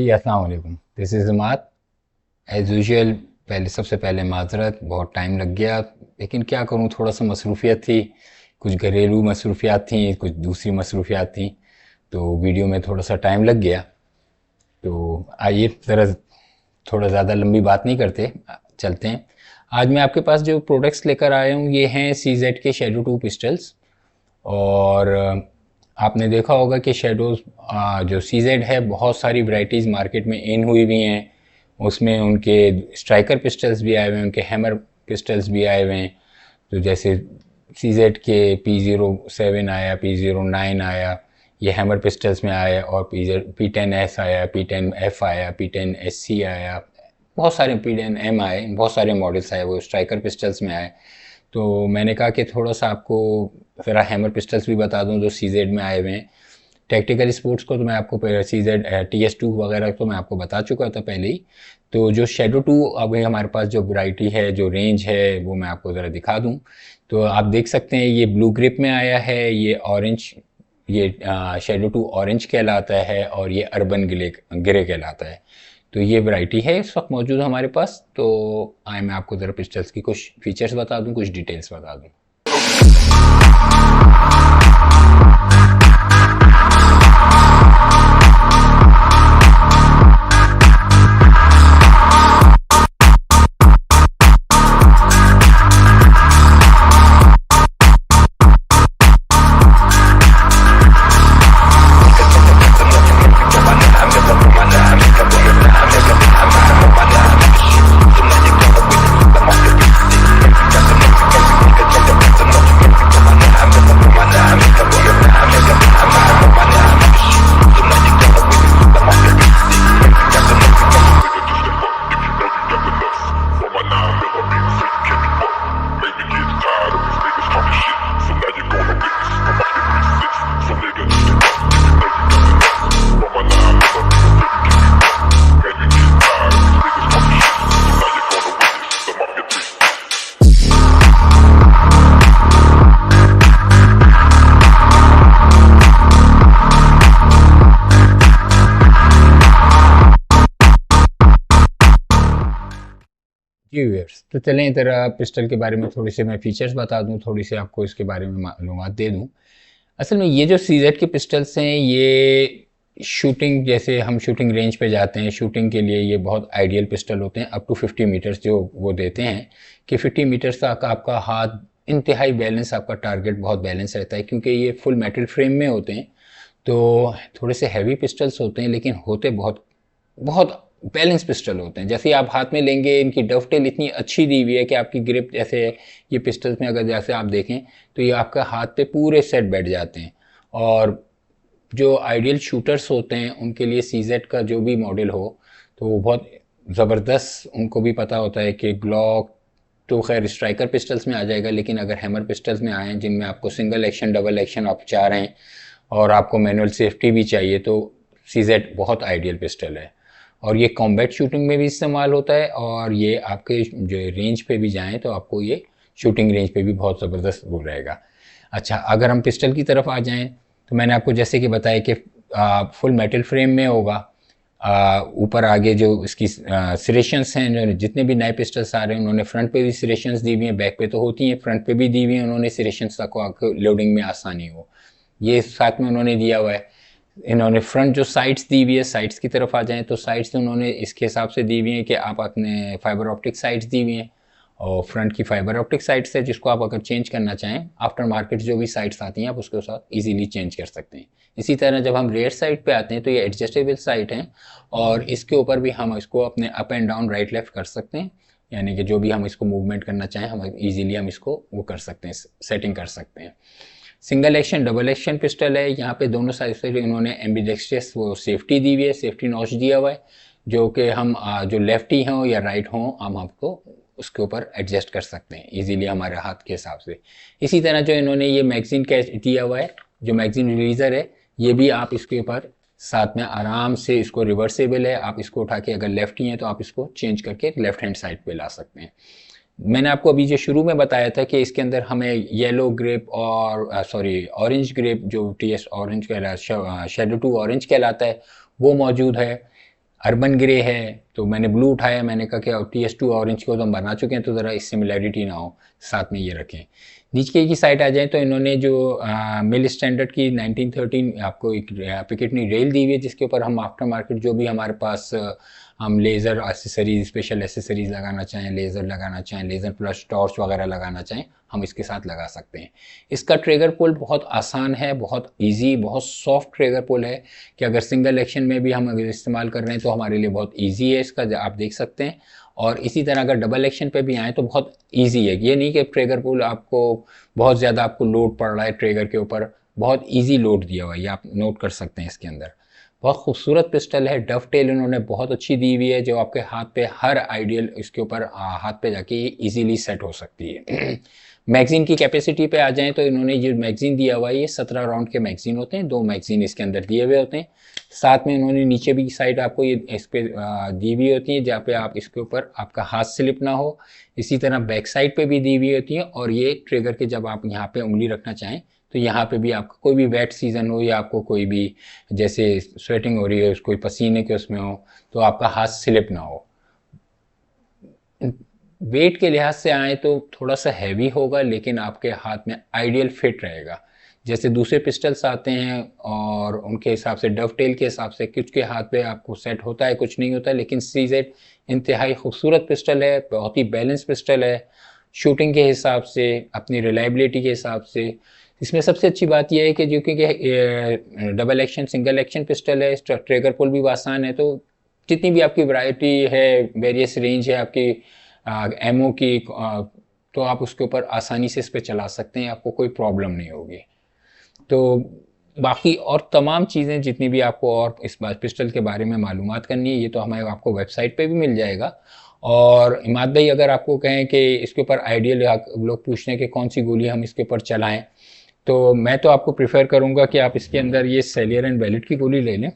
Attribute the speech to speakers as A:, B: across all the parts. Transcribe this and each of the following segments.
A: जी अस्सलाम वालेकुम, this is Jamaat. As usual सबसे पहले माजरत, बहुत टाइम लग गया, लेकिन क्या करूं, थोड़ा सा मसरूफियत थी, कुछ घरेलू मसरूफियात थी, कुछ दूसरी मसरूफियात थी, तो वीडियो में थोड़ा सा टाइम लग गया। तो आइए ज़रा थोड़ा ज़्यादा लंबी बात नहीं करते, चलते हैं। आज मैं आपके पास जो प्रोडक्ट्स लेकर आया हूँ ये हैं CZ के शेडो 2 पिस्टल्स। और आपने देखा होगा कि शेडोज जो CZ है, बहुत सारी वैरायटीज़ मार्केट में इन हुई हुई हैं। उसमें उनके स्ट्राइकर पिस्टल्स भी आए हुए हैं, उनके हैमर पिस्टल्स भी आए हुए हैं। तो जैसे CZ के P07 आया, P09 आया, ये हैमर पिस्टल्स में आया, और P10S आया, P10F आया, P10SC आया, बहुत सारे P10M आए, बहुत सारे मॉडल्स आए, वो स्ट्राइकर पिस्टल्स में आए। तो मैंने कहा कि थोड़ा सा आपको ज़रा हैमर पिस्टल्स भी बता दूं जो CZ में आए हुए हैं। टैक्टिकल स्पोर्ट्स को तो मैं आपको CZ TS2 वगैरह तो मैं आपको बता चुका था पहले ही। तो जो शेडो 2 अभी हमारे पास जो वैरायटी है, जो रेंज है, वो मैं आपको ज़रा दिखा दूं। तो आप देख सकते हैं ये ब्लू ग्रिप में आया है, ये ऑरेंज, ये शेडो 2 ऑरेंज कहलाता है, और ये अर्बन ग्रे कहलाता है। तो ये वैरायटी है इस वक्त मौजूद हमारे पास। तो आए मैं आपको ज़रा पिस्टल्स की कुछ फीचर्स बता दूं, कुछ डिटेल्स बता दूं। जी व्यूअर्स, तो चलें ज़रा पिस्टल के बारे में थोड़ी सी मैं फीचर्स बता दूं, थोड़ी सी आपको इसके बारे में मालूमात दे दूं। असल में ये जो CZ के पिस्टल्स हैं, ये शूटिंग, जैसे हम शूटिंग रेंज पे जाते हैं शूटिंग के लिए, ये बहुत आइडियल पिस्टल होते हैं। अप टू 50 मीटर्स जो वो देते हैं कि 50 मीटर्स तक आपका हाथ इंतहाई बैलेंस, आपका टारगेट बहुत बैलेंस रहता है, क्योंकि ये फुल मेटल फ्रेम में होते हैं। तो थोड़े से हैवी पिस्टल्स होते हैं, लेकिन होते बहुत बहुत बैलेंस पिस्टल होते हैं। जैसे ही आप हाथ में लेंगे, इनकी डफटेल इतनी अच्छी दी हुई है कि आपकी ग्रिप, जैसे ये पिस्टल्स में अगर जैसे आप देखें तो ये आपका हाथ पे पूरे सेट बैठ जाते हैं। और जो आइडियल शूटर्स होते हैं उनके लिए CZ का जो भी मॉडल हो, तो वो बहुत ज़बरदस्त, उनको भी पता होता है कि ग्लॉक तो खैर स्ट्राइकर पिस्टल्स में आ जाएगा, लेकिन अगर हैमर पिस्टल्स में आए जिनमें आपको सिंगल एक्शन, डबल एक्शन आप चाह रहे हैं, और आपको मैनुअल सेफ्टी भी चाहिए, तो CZ बहुत आइडियल पिस्टल है। और ये कॉम्बैट शूटिंग में भी इस्तेमाल होता है, और ये आपके जो रेंज पे भी जाएं तो आपको ये शूटिंग रेंज पे भी बहुत ज़बरदस्त वो रहेगा। अच्छा, अगर हम पिस्टल की तरफ आ जाएं, तो मैंने आपको जैसे कि बताया कि फुल मेटल फ्रेम में होगा। ऊपर आगे जो इसकी सिरेशंस हैं, जो जितने भी नए पिस्टल्स आ रहे हैं उन्होंने फ्रंट पे भी सिरेशंस दी हुई हैं, बैक पे तो होती हैं, फ्रंट पे भी दी हुई हैं उन्होंने सिरेशंस, ताकि लोडिंग में आसानी हो। ये साथ में उन्होंने दिया हुआ है। इन्होंने फ्रंट जो साइड्स दी हुई है, साइड्स की तरफ आ जाएं तो साइड्स उन्होंने इसके हिसाब से दी हुई हैं कि आप अपने फाइबर ऑप्टिक साइड्स दी हुई हैं, और फ्रंट की फाइबर ऑप्टिक साइड्स है, जिसको आप अगर चेंज करना चाहें आफ्टर मार्केट जो भी साइड्स आती हैं आप उसके साथ इजीली चेंज कर सकते हैं। इसी तरह जब हम रेयर साइड पे आते हैं तो ये एडजस्टेबल साइड हैं, और इसके ऊपर भी हम इसको अपने up and down, right left कर सकते हैं, यानी कि जो भी हम इसको मूवमेंट करना चाहें हम इजीली हम इसको वो कर सकते हैं, सेटिंग कर सकते हैं। Single action, double action pistol है। यहाँ पे दोनों साइड से इन्होंने एम्बिडेक्स्ट्रस वो सेफ्टी दी हुई है, सेफ्टी नॉच दिया हुआ है, जो कि हम जो लेफ्टी हों या राइट हों हम आपको उसके ऊपर एडजस्ट कर सकते हैं इजीली हमारे हाथ के हिसाब से। इसी तरह जो इन्होंने ये मैगजीन कैच दिया हुआ है, जो मैगजीन रिलीज़र है, ये भी आप इसके ऊपर साथ में आराम से, इसको रिवर्सेबल है, आप इसको उठा के अगर लेफ्टी हैं तो आप इसको चेंज करके लेफ्ट हैंड साइड पे ला सकते हैं। मैंने आपको अभी जो शुरू में बताया था कि इसके अंदर हमें येलो ग्रेप और ऑरेंज ग्रेप, जो TS ऑरेंज कहलाता है, शेडो 2 ऑरेंज कहलाता है, वो मौजूद है। अर्बन ग्रे है, तो मैंने ब्लू उठाया, मैंने कहा कि TS2 ऑरेंज को तो हम बना चुके हैं, तो ज़रा इस सिमिलैरिटी ना हो, साथ में ये रखें। नीचे की साइड आ जाए तो इन्होंने जो मिल स्टैंडर्ड की 1913 आपको एक पिकेटनी रेल दी हुई है, जिसके ऊपर हम आफ्टर मार्केट जो भी हमारे पास हम लेज़र एसेसरीज, स्पेशल एसेसरीज लगाना चाहें, लेज़र लगाना चाहें, लेज़र प्लस टॉर्च वगैरह लगाना चाहें, हम इसके साथ लगा सकते हैं। इसका ट्रिगर पुल बहुत आसान है, बहुत इजी, बहुत सॉफ्ट ट्रिगर पुल है कि अगर सिंगल एक्शन में भी हम अगर इस्तेमाल कर रहे हैं तो हमारे लिए बहुत इजी है इसका, आप देख सकते हैं। और इसी तरह अगर डबल एक्शन पे भी आए तो बहुत इजी है, ये नहीं कि ट्रिगर पुल आपको बहुत ज़्यादा आपको लोड पड़ रहा है ट्रिगर के ऊपर, बहुत ईजी लोड दिया हुआ है, ये आप नोट कर सकते हैं इसके अंदर। बहुत खूबसूरत पिस्टल है, डफ टेल इन्होंने बहुत अच्छी दी हुई है, जो आपके हाथ पे हर आइडियल इसके ऊपर हाथ पे जाके इजीली सेट हो सकती है। मैगजीन की कैपेसिटी पे आ जाएं तो इन्होंने ये मैगजीन दिया हुआ है, ये 17 राउंड के मैगजीन होते हैं, 2 मैगजीन इसके अंदर दिए हुए होते हैं। साथ में इन्होंने नीचे भी साइड आपको ये इस पे दी हुई होती है, जहाँ पे आप इसके ऊपर आपका हाथ स्लिप ना हो। इसी तरह बैक साइड पे भी दी हुई होती है, और ये ट्रिगर के जब आप यहाँ पे उंगली रखना चाहें तो यहाँ पे भी आपका कोई भी वेट सीजन हो या आपको कोई भी जैसे स्वेटिंग हो रही है, कोई पसीने के उसमें हो, तो आपका हाथ स्लिप ना हो। वेट के लिहाज से आए तो थोड़ा सा हैवी होगा, लेकिन आपके हाथ में आइडियल फिट रहेगा। जैसे दूसरे पिस्टल्स आते हैं और उनके हिसाब से डवटेल के हिसाब से कुछ के हाथ पे आपको सेट होता है, कुछ नहीं होता है, लेकिन सीजेड इंतहाई खूबसूरत पिस्टल है, बहुत ही बैलेंस पिस्टल है शूटिंग के हिसाब से, अपनी रिलायबिलिटी के हिसाब से। इसमें सबसे अच्छी बात यह है कि जो कि double action single action pistol है, ट्रिगर पुल भी आसान है, तो जितनी भी आपकी वैरायटी है, वेरियस रेंज है आपकी एमओ की, तो आप उसके ऊपर आसानी से इस पर चला सकते हैं, आपको कोई प्रॉब्लम नहीं होगी। तो बाकी और तमाम चीज़ें जितनी भी आपको और इस बार पिस्टल के बारे में मालूमात करनी है, ये तो हमें आपको वेबसाइट पे भी मिल जाएगा। और इमाद भाई, अगर आपको कहें कि इसके ऊपर आइडियल लोग पूछने के कौन सी गोली हम इसके ऊपर चलाएं, तो मैं तो आपको प्रेफर करूंगा कि आप इसके अंदर ये सेलियर एंड बैलेट की गोली ले लें।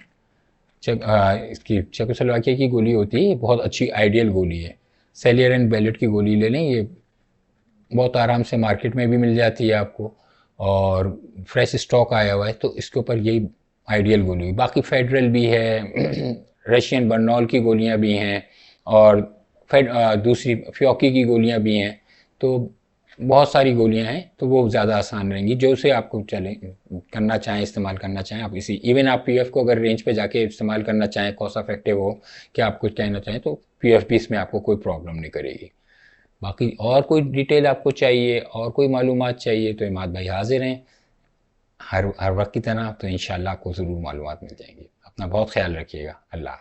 A: इसकी चेकोस्लोवाकिया की गोली होती है, ये बहुत अच्छी आइडियल गोली है। सेलियर एंड बैलेट की गोली ले लें, ये बहुत आराम से मार्केट में भी मिल जाती है आपको, और फ्रेश स्टॉक आया हुआ है, तो इसके ऊपर यही आइडियल गोली। बाकी फेडरल भी है, रशियन बर्नॉल की गोलियां भी हैं, और दूसरी फ्योकी की गोलियां भी हैं, तो बहुत सारी गोलियां हैं, तो वो ज़्यादा आसान रहेंगी जो से आपको चले करना चाहें, इस्तेमाल करना चाहें आप। इसी इवन आप पीएफ को अगर रेंज पे जाके इस्तेमाल करना चाहें, कॉस्ट इफेक्टिव हो कि आप कुछ कहना चाहें, तो पीएफ भी इसमें आपको कोई प्रॉब्लम नहीं करेगी। बाकी और कोई डिटेल आपको चाहिए और कोई मालूमात चाहिए तो इमाद भाई हाजिर हैं हर वक्त की तरह, तो इंशाल्लाह आपको ज़रूर मालूमात मिल जाएंगी। अपना बहुत ख्याल रखिएगा। अल्लाह।